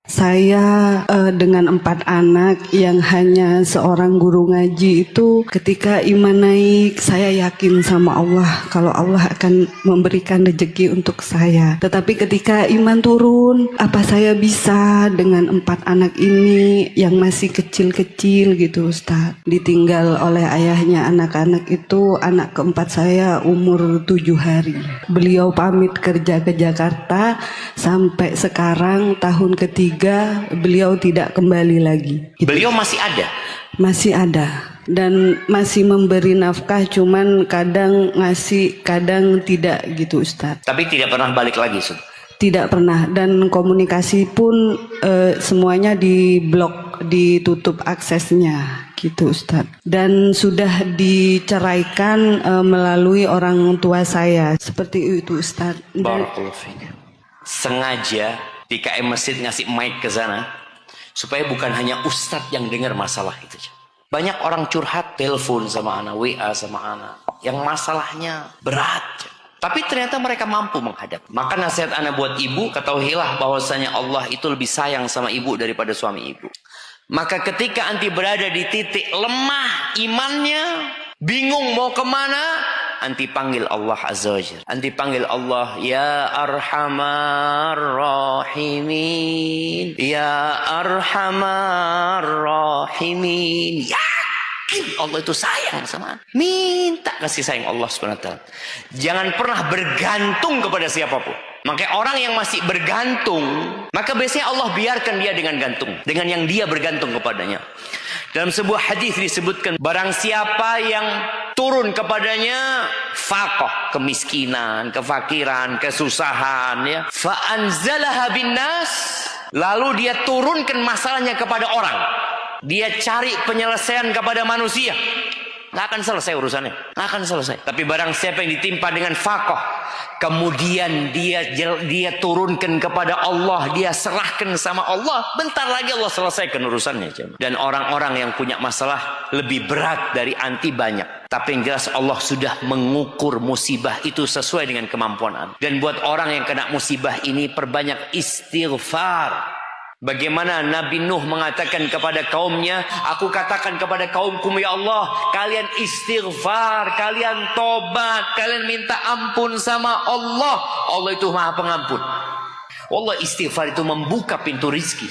Saya dengan 4 anak yang hanya seorang guru ngaji itu, ketika iman naik, saya yakin sama Allah kalau Allah akan memberikan rezeki untuk saya. Tetapi ketika iman turun, apa saya bisa dengan 4 anak ini yang masih kecil-kecil gitu, Ustaz? Ditinggal oleh ayahnya anak-anak itu, anak keempat saya umur 7 hari. Beliau pamit kerja ke Jakarta, sampai sekarang tahun ketiga beliau tidak kembali lagi. Beliau masih ada? Masih ada. Dan masih memberi nafkah, cuman kadang ngasih, kadang tidak gitu, Ustaz. Tapi tidak pernah balik lagi, Ustaz? Tidak pernah. Dan komunikasi pun semuanya diblok, ditutup aksesnya gitu, Ustaz. Dan sudah diceraikan melalui orang tua saya. Seperti itu, Ustaz. Barakallahu fiik. Sengaja di KM Masjid ngasih mic ke sana supaya bukan hanya ustadz yang dengar masalah itu. Banyak orang curhat, telepon sama anak, WA sama anak yang masalahnya berat, tapi ternyata mereka mampu menghadap. Maka nasihat anak buat ibu, ketahuilah bahwasanya Allah itu lebih sayang sama ibu daripada suami ibu. Maka ketika anti berada di titik lemah imannya, bingung mau kemana, anti panggil Allah Azza wa Jalla. Anti panggil Allah, Ya Arhamar Rahimin, Ya Arhamar Rahimin. Yakin Allah itu sayang sama anda. Minta kasih sayang Allah SWT. Jangan pernah bergantung kepada siapapun. Makanya orang yang masih bergantung, maka biasanya Allah biarkan dia dengan gantung, dengan yang dia bergantung kepadanya. Dalam sebuah hadis disebutkan, barang siapa yang turun kepadanya faqah, kemiskinan, kefakiran, kesusahan, ya, fa anzalaha binnas, lalu dia turunkan masalahnya kepada orang, dia cari penyelesaian kepada manusia, nggak akan selesai urusannya, nggak akan selesai. Tapi barang siapa yang ditimpa dengan faqah, kemudian dia turunkan kepada Allah, dia serahkan sama Allah, bentar lagi Allah selesaikan urusannya. Dan orang-orang yang punya masalah lebih berat dari anti banyak, tapi yang jelas Allah sudah mengukur musibah itu sesuai dengan kemampuan anda. Dan buat orang yang kena musibah ini, perbanyak istighfar. Bagaimana Nabi Nuh mengatakan kepada kaumnya, aku katakan kepada kaumku, ya Allah, kalian istighfar, kalian tobat, kalian minta ampun sama Allah. Allah itu maha pengampun. Allah, istighfar itu membuka pintu rizki.